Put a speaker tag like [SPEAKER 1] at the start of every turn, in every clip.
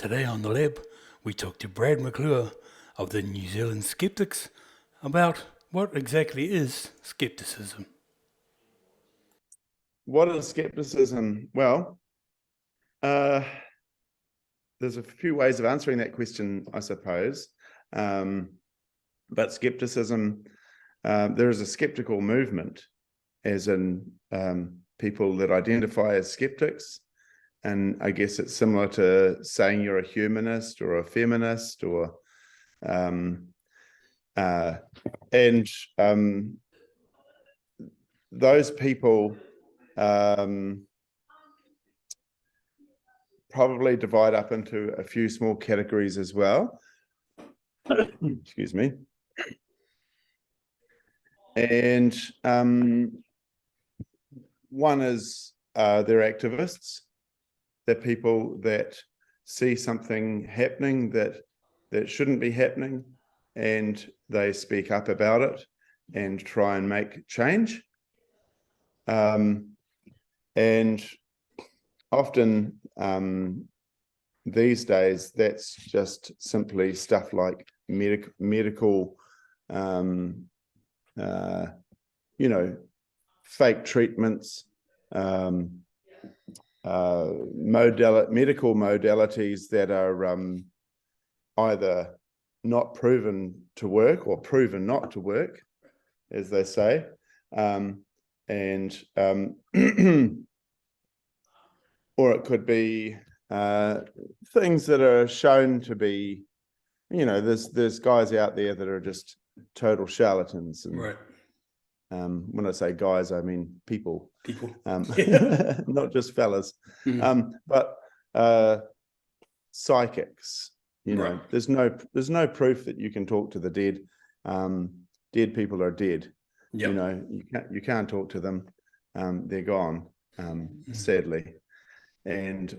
[SPEAKER 1] Today on the lab, we talk to Brad MacClure of the New Zealand Skeptics about what exactly is skepticism.
[SPEAKER 2] What is skepticism? Well, there's a few ways of answering that question, I suppose. But skepticism, there is a skeptical movement, as in people that identify as skeptics. And I guess it's similar to saying you're a humanist or a feminist or those people probably divide up into a few small categories as well. Excuse me. And one is they're activists. They're people that see something happening that shouldn't be happening, and they speak up about it and try and make change. And often these days, that's just simply stuff like medical, fake treatments, medical modalities that are either not proven to work or proven not to work, as they say, or it could be things that are shown to be, there's guys out there that are just total charlatans. And,
[SPEAKER 1] right.
[SPEAKER 2] When I say guys, I mean people. Not just fellas.
[SPEAKER 1] Mm-hmm.
[SPEAKER 2] But psychics,
[SPEAKER 1] right.
[SPEAKER 2] there's no proof that you can talk to the dead. Dead people are dead. Yep. You can't talk to them. They're gone, sadly. And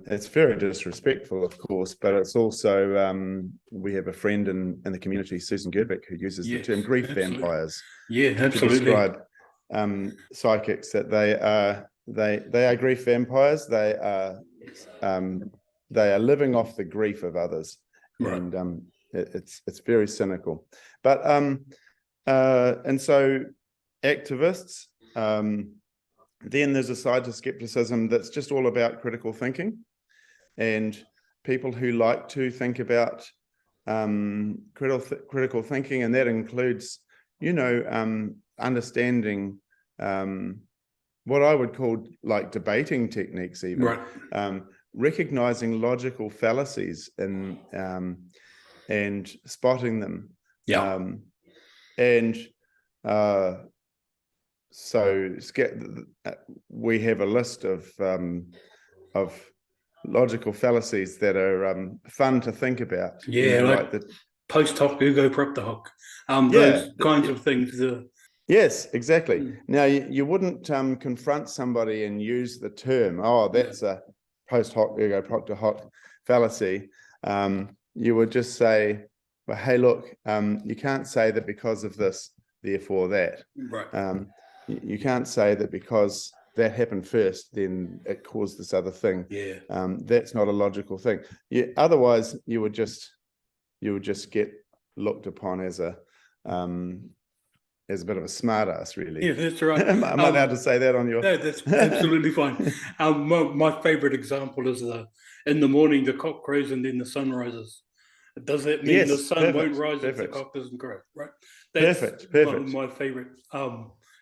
[SPEAKER 2] it's very disrespectful, of course, but it's also we have a friend in the community, Susan Gerbic, who uses the term grief vampires.
[SPEAKER 1] Yeah, absolutely.
[SPEAKER 2] To describe psychics, that they are grief vampires. They are living off the grief of others, right. And it's very cynical. But and so activists. Then there's a side to skepticism that's just all about critical thinking, and people who like to think about critical thinking, and that includes, understanding what I would call like debating techniques, even, right. Recognizing logical fallacies and spotting them.
[SPEAKER 1] Yeah.
[SPEAKER 2] So we have a list of logical fallacies that are fun to think about.
[SPEAKER 1] Yeah, like the post hoc, ergo propter hoc, those kinds of things.
[SPEAKER 2] Yes, exactly. Now you wouldn't confront somebody and use the term, "Oh, that's a post hoc, ergo propter hoc fallacy." You would just say, "Well, hey, look, you can't say that because of this, therefore that."
[SPEAKER 1] Right.
[SPEAKER 2] You can't say that because that happened first, then it caused this other thing.
[SPEAKER 1] Yeah.
[SPEAKER 2] That's not a logical thing. Otherwise, you would just get looked upon as a bit of a smartass, really.
[SPEAKER 1] Yeah, that's right.
[SPEAKER 2] Am I allowed to say that on your?
[SPEAKER 1] No, that's absolutely fine. My favorite example is in the morning the cock crows and then the sun rises. Does that mean the sun won't rise if the cock doesn't crow? Right. That's
[SPEAKER 2] perfect.
[SPEAKER 1] one of my favorite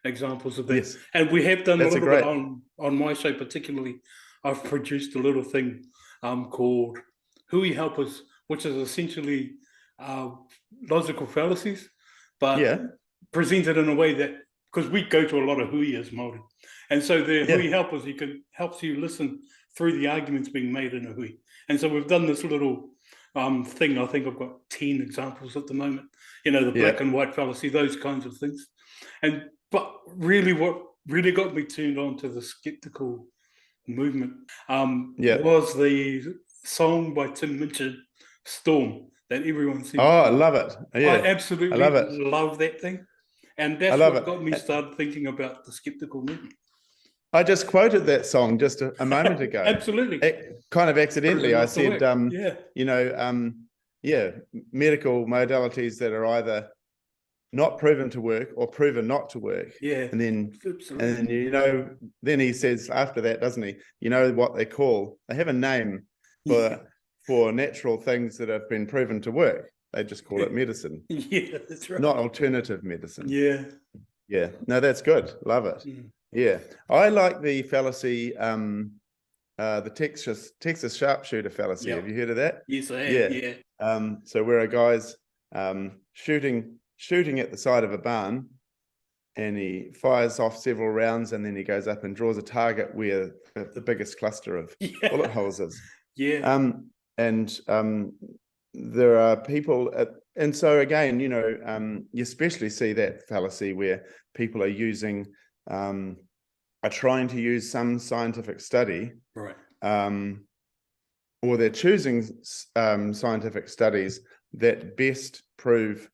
[SPEAKER 1] examples of that.
[SPEAKER 2] Yes.
[SPEAKER 1] And we have done a little bit on my show, particularly. I've produced a little thing called Hui Helpers, which is essentially logical fallacies, but presented in a way that, because we go to a lot of hui as Māori, and so the hui helpers helps you listen through the arguments being made in a hui. And so we've done this little thing. I think I've got 10 examples at the moment. The black and white fallacy, those kinds of things. But really, what really got me turned on to the skeptical movement was the song by Tim Minchin, "Storm," that everyone seems
[SPEAKER 2] I love it. Yeah.
[SPEAKER 1] I absolutely love that thing. And that's what got me started thinking about the skeptical movement.
[SPEAKER 2] I just quoted that song just a moment ago.
[SPEAKER 1] Absolutely.
[SPEAKER 2] Kind of accidentally, I said,
[SPEAKER 1] yeah,
[SPEAKER 2] medical modalities that are either not proven to work or proven not to work.
[SPEAKER 1] Yeah.
[SPEAKER 2] And then, then he says after that, doesn't he? You know what they call? They have a name for natural things that have been proven to work. They just call it medicine.
[SPEAKER 1] Yeah, that's right.
[SPEAKER 2] Not alternative medicine.
[SPEAKER 1] Yeah.
[SPEAKER 2] Yeah. No, that's good. Love it. Yeah. I like the fallacy, the Texas sharpshooter fallacy. Have you heard of that?
[SPEAKER 1] Yes, I have. Yeah.
[SPEAKER 2] So where a guy's shooting at the side of a barn, and he fires off several rounds, and then he goes up and draws a target where the biggest cluster of bullet holes is.
[SPEAKER 1] Yeah.
[SPEAKER 2] There are people and so again, you especially see that fallacy where people are trying to use some scientific study,
[SPEAKER 1] right?
[SPEAKER 2] Or they're choosing scientific studies that best prove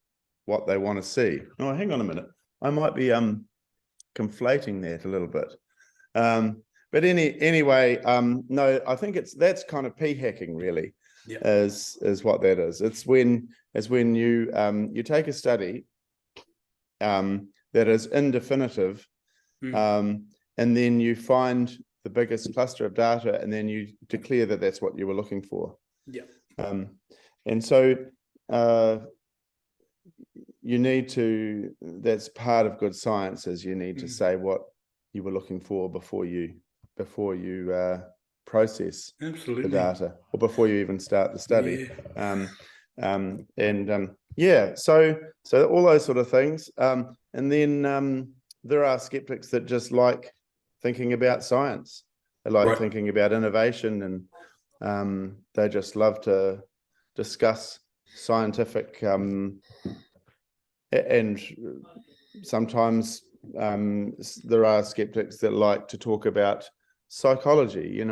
[SPEAKER 2] what they want to see. Oh, hang on a minute. I might be conflating that a little bit. But anyway, no, I think that's kind of p-hacking really, is what that is. It's when you take a study that is indefinitive, and then you find the biggest cluster of data, and then you declare that that's what you were looking for.
[SPEAKER 1] Yeah.
[SPEAKER 2] And so you need to, that's part of good science, is you need to say what you were looking for before you process the data, or before you even start the study. So all those sort of things. And then there are skeptics that just like thinking about science. They like thinking about innovation, and they just love to discuss scientific and sometimes there are skeptics that like to talk about psychology,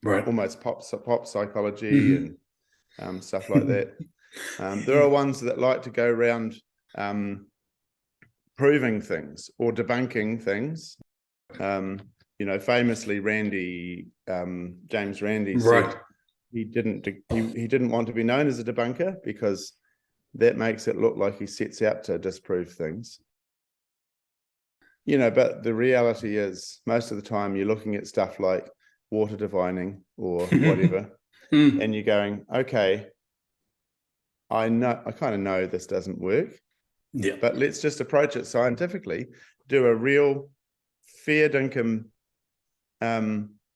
[SPEAKER 2] almost pop psychology and stuff like that. There are ones that like to go around proving things or debunking things. Famously, James Randi said he didn't want to be known as a debunker because that makes it look like he sets out to disprove things. But the reality is most of the time you're looking at stuff like water divining or whatever, and you're going, okay, I kind of know this doesn't work, but let's just approach it scientifically, do a real fair dinkum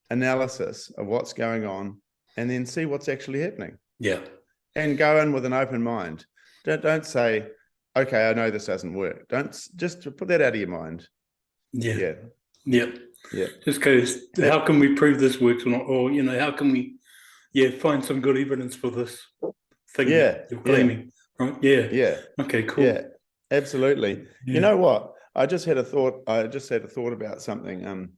[SPEAKER 2] analysis of what's going on, and then see what's actually happening. And go in with an open mind. Don't say, okay, I know this doesn't work. Don't just put that out of your mind.
[SPEAKER 1] Just goes, how can we prove this works or not? Or, how can we find some good evidence for this thing that you're claiming, right? Okay, cool.
[SPEAKER 2] Yeah, absolutely. You know what? I just had a thought about something.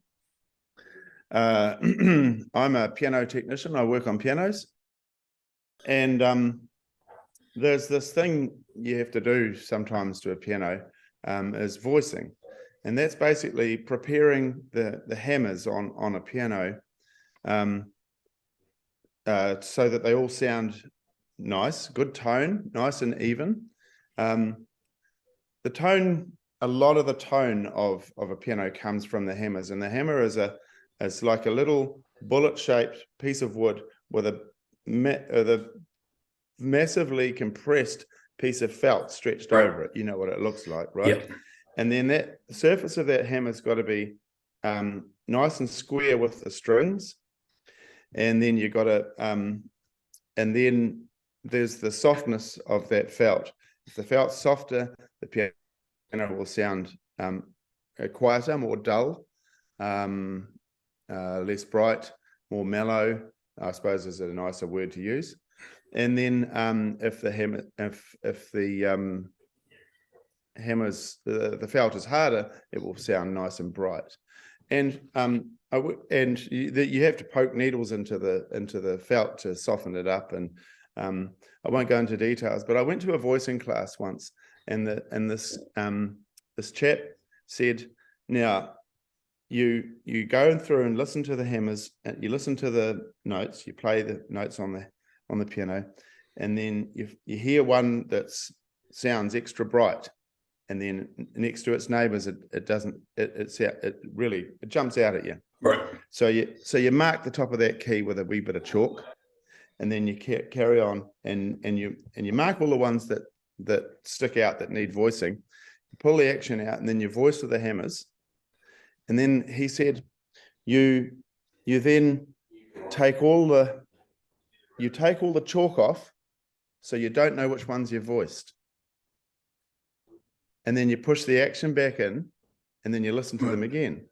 [SPEAKER 2] I'm a piano technician. I work on pianos, and there's this thing you have to do sometimes to a piano, is voicing, and that's basically preparing the hammers on a piano so that they all sound nice, good tone, nice and even. The tone, a lot of the tone of a piano comes from the hammers, and the hammer is like a little bullet-shaped piece of wood with a massively compressed piece of felt stretched over it. You know what it looks like, right? And then that surface of that hammer's got to be nice and square with the strings, and then you got to and then there's the softness of that felt. If the felt's softer, the piano will sound quieter, more dull, less bright, more mellow, I suppose is a nicer word to use. And then if the felt is harder, it will sound nice and bright. And you have to poke needles into the felt to soften it up. And I won't go into details, but I went to a voicing class once, and this chap said, now you go through and listen to the hammers, and you listen to the notes, you play the notes on the piano, and then you hear one that sounds extra bright, and then next to its neighbors it doesn't, it really jumps out at you.
[SPEAKER 1] Right.
[SPEAKER 2] So you mark the top of that key with a wee bit of chalk, and then you carry on, and you mark all the ones that stick out, that need voicing. You pull the action out, and then you voice with the hammers. And then he said, you then take all the chalk off, so you don't know which ones you've voiced. And then you push the action back in, and then you listen to them again.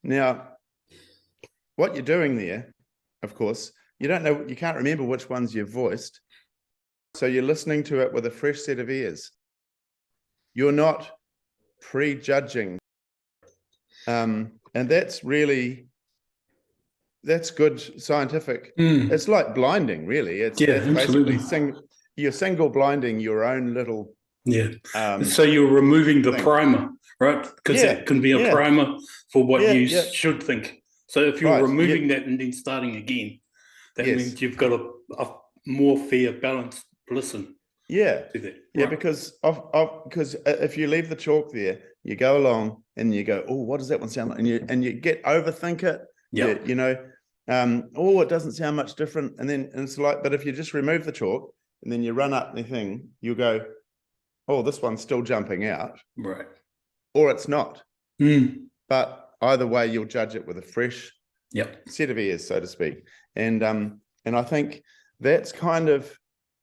[SPEAKER 2] Now, what you're doing there, of course, you can't remember which ones you've voiced. So you're listening to it with a fresh set of ears. You're not prejudging. And that's good scientific. It's like blinding, really. It's
[SPEAKER 1] absolutely.
[SPEAKER 2] basically you're single blinding your own little.
[SPEAKER 1] So you're removing the primer, right? Because that can be a primer for what you should think. So if you're removing that and then starting again, that means you've got a more fair, balanced listen. To that.
[SPEAKER 2] Yeah, because if you leave the chalk there, you go along and you go, oh, what does that one sound like? And you get overthink it. It doesn't sound much different. And it's like, but if you just remove the chalk and then you run up the thing, you go, oh, this one's still jumping out.
[SPEAKER 1] Right.
[SPEAKER 2] Or it's not. But either way, you'll judge it with a fresh set of ears, so to speak. And I think that's kind of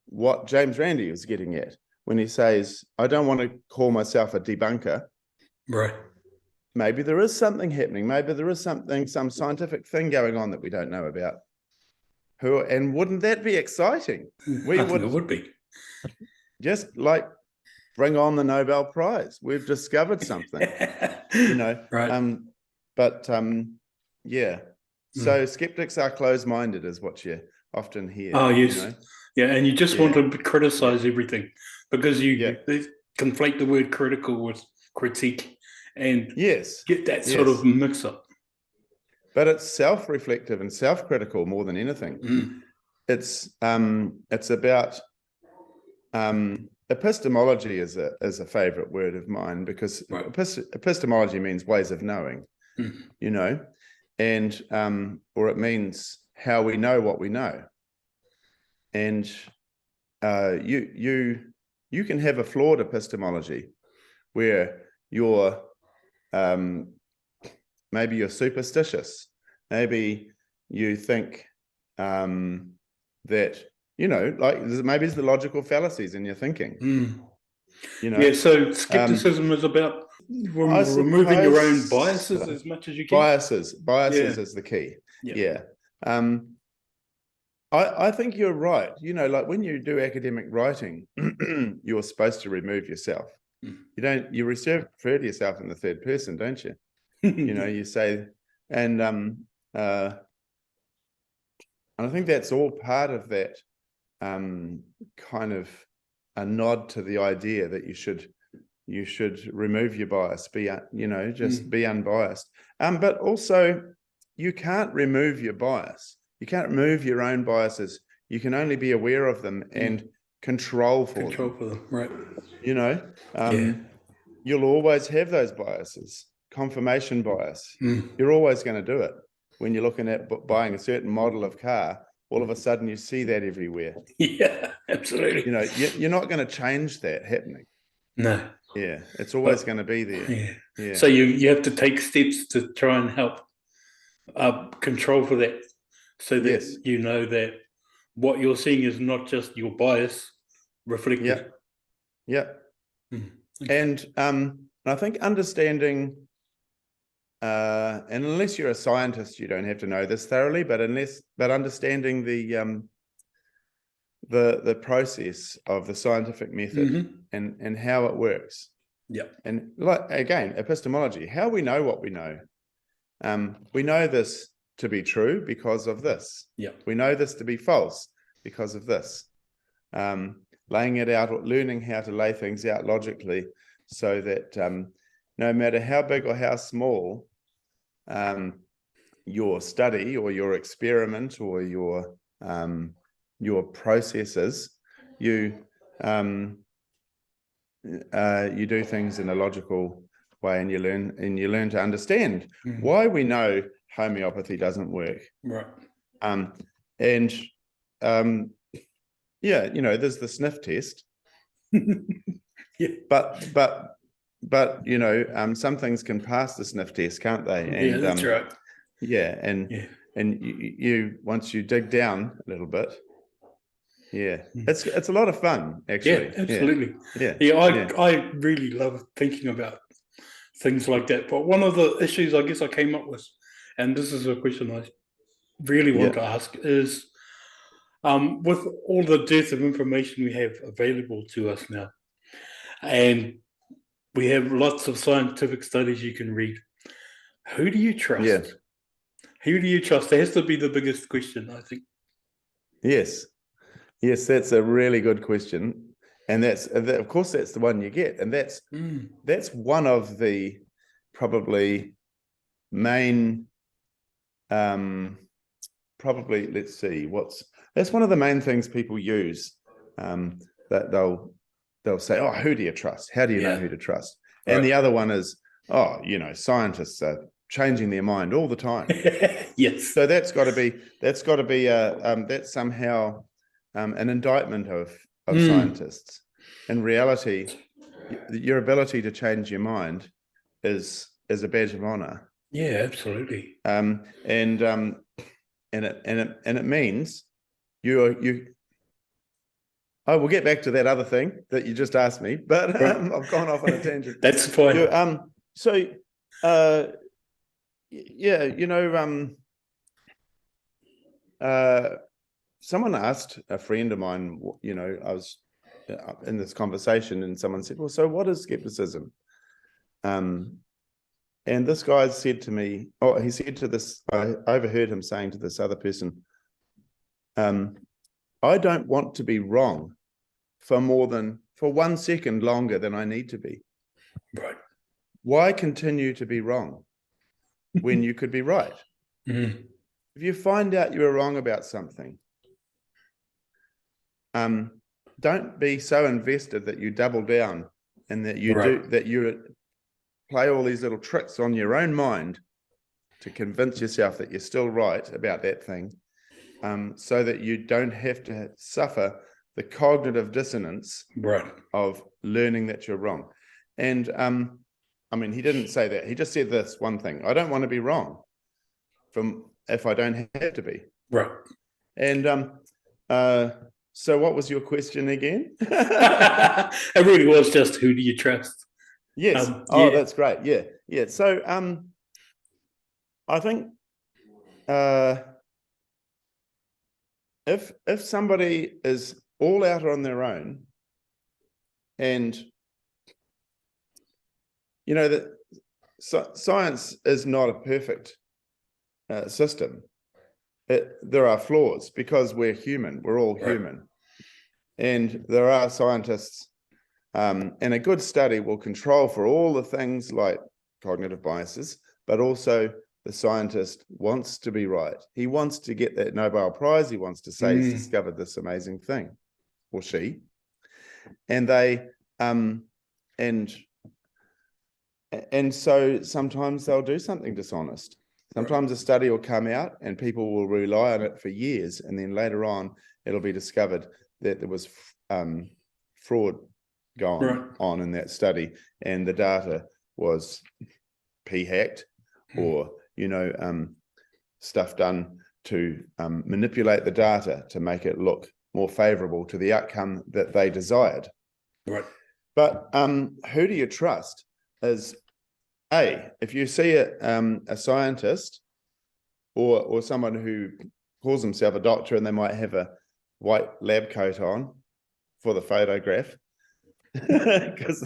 [SPEAKER 2] what James Randi was getting at when he says, I don't want to call myself a debunker.
[SPEAKER 1] Right.
[SPEAKER 2] Maybe there is something happening. Maybe there is some scientific thing going on that we don't know about. And wouldn't that be exciting?
[SPEAKER 1] I think it would be.
[SPEAKER 2] Just like bring on the Nobel Prize. We've discovered something, Right. So skeptics are closed-minded is what you often hear.
[SPEAKER 1] Oh, yes. And you just want to criticize everything because you conflate the word critical with critique and get that sort of mix up.
[SPEAKER 2] But it's self-reflective and self-critical more than anything. It's about epistemology is a favorite word of mine because epistemology means ways of knowing, and or it means how we know what we know. And you can have a flawed epistemology where you're maybe you're superstitious, maybe you think that like maybe it's the logical fallacies in your thinking.
[SPEAKER 1] So skepticism is about removing your own biases as much as you can.
[SPEAKER 2] Biases is the key. I think you're right. Like when you do academic writing, you're supposed to remove yourself. You refer to yourself in the third person, don't you? You say, and I think that's all part of that kind of a nod to the idea that you should remove your bias, be unbiased. But also you can't remove your bias. You can't remove your own biases. You can only be aware of them and control for them.
[SPEAKER 1] Right.
[SPEAKER 2] You'll always have those biases. Confirmation bias. You're always going to do it. When you're looking at buying a certain model of car, all of a sudden you see that everywhere.
[SPEAKER 1] Yeah, absolutely.
[SPEAKER 2] You're not going to change that happening.
[SPEAKER 1] No.
[SPEAKER 2] Yeah, it's always going to be there.
[SPEAKER 1] Yeah. So you have to take steps to try and help control for that, so that you know that what you're seeing is not just your bias reflected.
[SPEAKER 2] And I think understanding, and unless you're a scientist, you don't have to know this thoroughly, but understanding the process of the scientific method and how it works. And like again, epistemology, how we know what we know. We know this to be true because of this. We know this to be false because of this. Laying it out, learning how to lay things out logically, so that no matter how big or how small your study or your experiment or your processes, you do things in a logical way, and you learn to understand why we know homeopathy doesn't work.
[SPEAKER 1] Right.
[SPEAKER 2] There's the sniff test.
[SPEAKER 1] Yeah.
[SPEAKER 2] But some things can pass the sniff test, can't they? And
[SPEAKER 1] that's right.
[SPEAKER 2] Yeah, and you once you dig down a little bit, it's a lot of fun, actually.
[SPEAKER 1] Yeah, absolutely.
[SPEAKER 2] Yeah.
[SPEAKER 1] I really love thinking about things like that. But one of the issues I guess I came up with, and this is a question I really want to ask, is with all the dearth of information we have available to us now, and we have lots of scientific studies you can read, who do you trust?
[SPEAKER 2] Yeah.
[SPEAKER 1] Who do you trust? That has to be the biggest question, I think.
[SPEAKER 2] Yes, that's a really good question. And of course, that's the one you get. And that's one of the probably main, let's see, that's one of the main things people use, that they'll say, oh, who do you trust? How do you know who to trust? And the other one is, scientists are changing their mind all the time.
[SPEAKER 1] Yes.
[SPEAKER 2] So that's somehow an indictment of scientists. In reality, your ability to change your mind is a badge of honor.
[SPEAKER 1] Yeah, absolutely.
[SPEAKER 2] And it means you. Oh, we'll get back to that other thing that you just asked me, but I've gone off on a tangent.
[SPEAKER 1] That's fine.
[SPEAKER 2] Someone asked a friend of mine, I was in this conversation, and someone said, well, so what is skepticism? And this guy said to me, he said to this, I overheard him saying to this other person, I don't want to be wrong for 1 second longer than I need to be.
[SPEAKER 1] Right.
[SPEAKER 2] Why continue to be wrong when you could be right?
[SPEAKER 1] Mm-hmm.
[SPEAKER 2] If you find out you were wrong about something, don't be so invested that you double down and that you play all these little tricks on your own mind to convince yourself that you're still right about that thing, so that you don't have to suffer the cognitive dissonance of learning that you're wrong. And he didn't say that. He just said this one thing: I don't want to be wrong if I don't have to be.
[SPEAKER 1] Right.
[SPEAKER 2] And so what was your question again?
[SPEAKER 1] It really was just, who do you trust?
[SPEAKER 2] Yes. That's great. Yeah. So I think if somebody is all out on their own, and that science is not a perfect system. There are flaws because we're human. We're all human. And there are scientists, and a good study will control for all the things like cognitive biases, but also the scientist wants to be right. He wants to get that Nobel Prize. He wants to say he's discovered this amazing thing, or she. And they, and so sometimes they'll do something dishonest. Sometimes a study will come out and people will rely on it for years, and then later on it'll be discovered that there was fraud going on in that study, and the data was p-hacked, or stuff done to manipulate the data to make it look more favorable to the outcome that they desired.
[SPEAKER 1] Right.
[SPEAKER 2] But who do you trust is, if you see a scientist or someone who calls himself a doctor, and they might have a white lab coat on for the photograph, because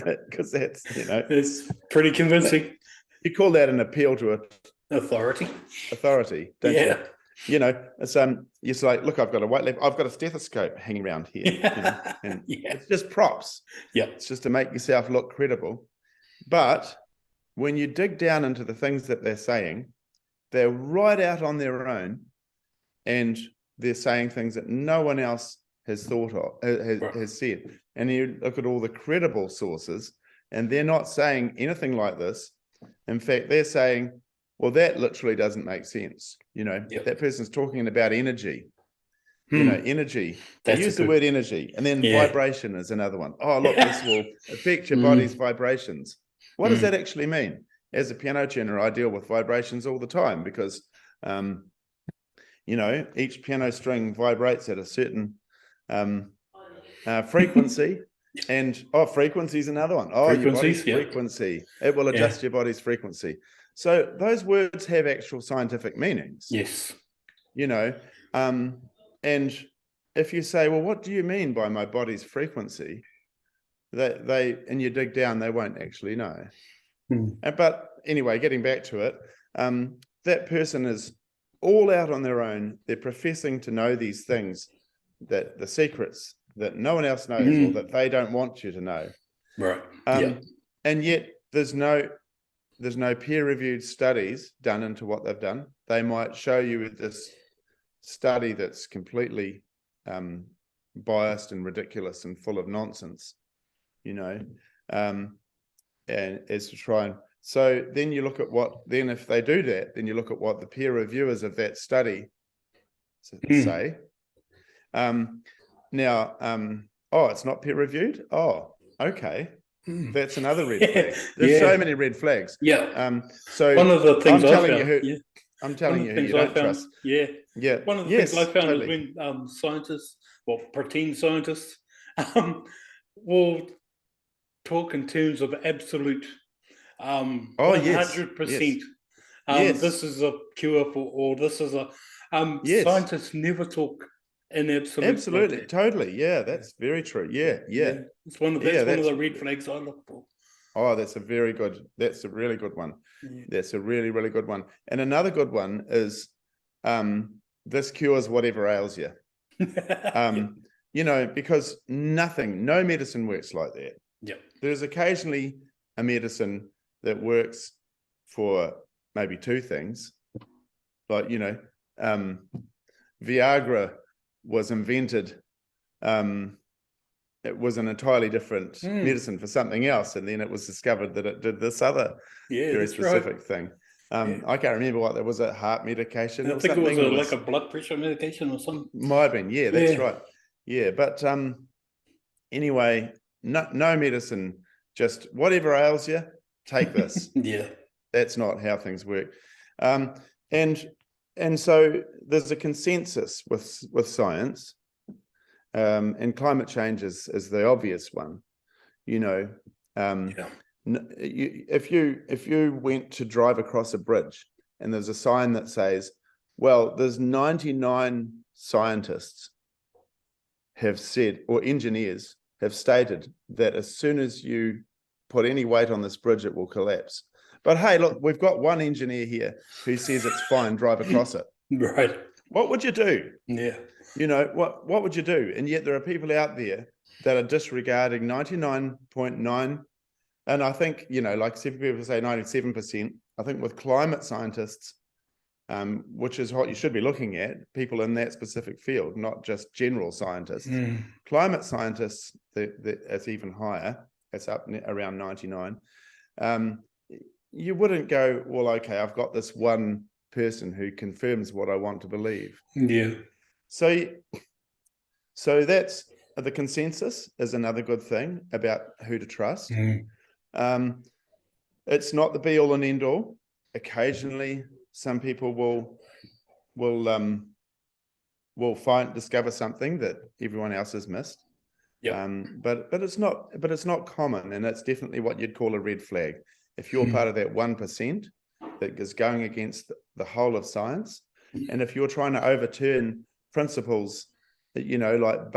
[SPEAKER 2] that's,
[SPEAKER 1] it's pretty convincing.
[SPEAKER 2] You call that an appeal to
[SPEAKER 1] authority,
[SPEAKER 2] don't you? It's like, look, I've got a white lab, I've got a stethoscope hanging around here, and it's just props.
[SPEAKER 1] Yeah,
[SPEAKER 2] it's just to make yourself look credible. But when you dig down into the things that they're saying, they're right out on their own, and they're saying things that no one else has thought of, has said. And you look at all the credible sources, and they're not saying anything like this. In fact, they're saying, well, that literally doesn't make sense. That person's talking about energy. Energy. They use the word energy, and then vibration is another one. Oh, look, this will affect your body's vibrations. What does that actually mean? As a piano tuner, I deal with vibrations all the time because, each piano string vibrates at a certain frequency. And frequency is another one. Your body's frequency. It will adjust your body's frequency. So those words have actual scientific meanings.
[SPEAKER 1] Yes.
[SPEAKER 2] And if you say, well, what do you mean by my body's frequency? And you dig down, they won't actually know. But anyway, getting back to it, that person is all out on their own. They're professing to know these things, that the secrets that no one else knows or that they don't want you to know.
[SPEAKER 1] Right.
[SPEAKER 2] And yet there's no peer-reviewed studies done into what they've done. They might show you this study that's completely biased and ridiculous and full of nonsense, and it's to try and so then you look at if they do that, then you look at what the peer reviewers of that study say. It's not peer reviewed. Okay. That's another red flag. There's so many red flags. So
[SPEAKER 1] one of the things
[SPEAKER 2] I'm telling you who you don't trust.
[SPEAKER 1] One of the things I found is when scientists, pretend scientists, will talk in terms of absolute 100%. This is a cure for, or this is a scientists never talk in absolute.
[SPEAKER 2] Absolutely, totally. Yeah, that's very true. Yeah.
[SPEAKER 1] It's one of the red flags I look for.
[SPEAKER 2] Oh, that's a really good one. That's a really, really good one. And another good one is this cures whatever ails you. Because no medicine works like that. There's occasionally a medicine that works for maybe two things. Like, Viagra was invented. It was an entirely different medicine for something else, and then it was discovered that it did this other very specific thing. I can't remember what that was. A heart medication.
[SPEAKER 1] I think it was like a blood pressure medication or something.
[SPEAKER 2] Might have been. Yeah, that's right. Yeah, but anyway, no medicine. Just whatever ails you, take this. That's not how things work. And so there's a consensus with science. And climate change is the obvious one. If you went to drive across a bridge and there's a sign that says, well, there's 99 scientists have said, or engineers have stated that as soon as you put any weight on this bridge, it will collapse. But hey, look, we've got one engineer here who says it's fine, drive across it.
[SPEAKER 1] Right.
[SPEAKER 2] What would you do?
[SPEAKER 1] Yeah.
[SPEAKER 2] What would you do? And yet there are people out there that are disregarding 99.9, and I think, like some people say 97%. I think with climate scientists, which is what you should be looking at, people in that specific field, not just general scientists. Climate scientists, it's even higher. It's up around 99. You wouldn't go, well, okay, I've got this one person who confirms what I want to believe.
[SPEAKER 1] Yeah.
[SPEAKER 2] So that's the consensus is another good thing about who to trust. It's not the be all and end all. Occasionally, some people will discover something that everyone else has missed. But it's not common, and it's definitely what you'd call a red flag. If you're part of that 1% that is going against the whole of science, and if you're trying to overturn principles that, like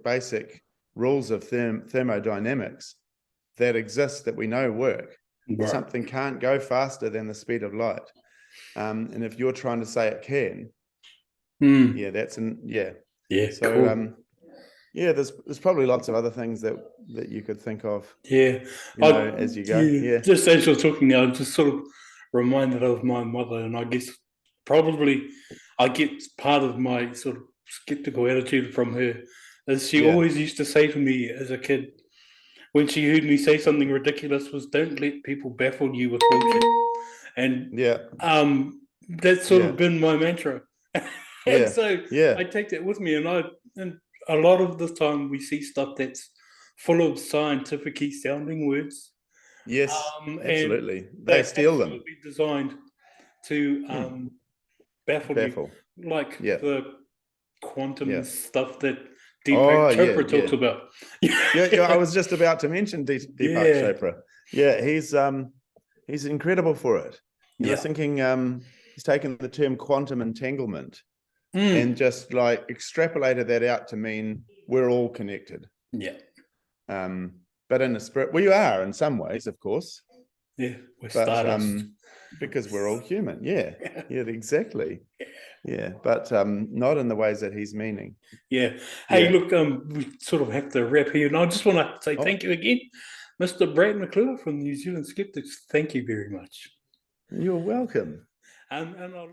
[SPEAKER 2] basic rules of thermodynamics that exist, that we know work, something can't go faster than the speed of light. And if you're trying to say it can, So,
[SPEAKER 1] cool.
[SPEAKER 2] There's probably lots of other things that you could think of. As you go.
[SPEAKER 1] Just as you're talking now, I'm just sort of reminded of my mother, and I guess probably I get part of my sort of skeptical attitude from her. Is she always used to say to me as a kid, when she heard me say something ridiculous, was don't let people baffle you with bullshit. And that's sort of been my mantra. And so I take that with me, and a lot of the time we see stuff that's full of scientific-y sounding words.
[SPEAKER 2] Yes, absolutely. They steal them.
[SPEAKER 1] Designed to baffle you, like the quantum stuff that Deepak Chopra talks about.
[SPEAKER 2] I was just about to mention Deepak Chopra. Yeah, he's incredible for it. I was thinking he's taken the term quantum entanglement and just like extrapolated that out to mean we're all connected.
[SPEAKER 1] Yeah.
[SPEAKER 2] But in the spirit, we are in some ways, of course.
[SPEAKER 1] Yeah, we're stardust.
[SPEAKER 2] Because we're all human. Yeah, exactly. Yeah, but not in the ways that he's meaning.
[SPEAKER 1] Yeah. Hey, look, we sort of have to wrap here, and I just want to say thank you again, Mr. Brad MacClure from New Zealand Skeptics. Thank you very much.
[SPEAKER 2] You're welcome.
[SPEAKER 1] And I'll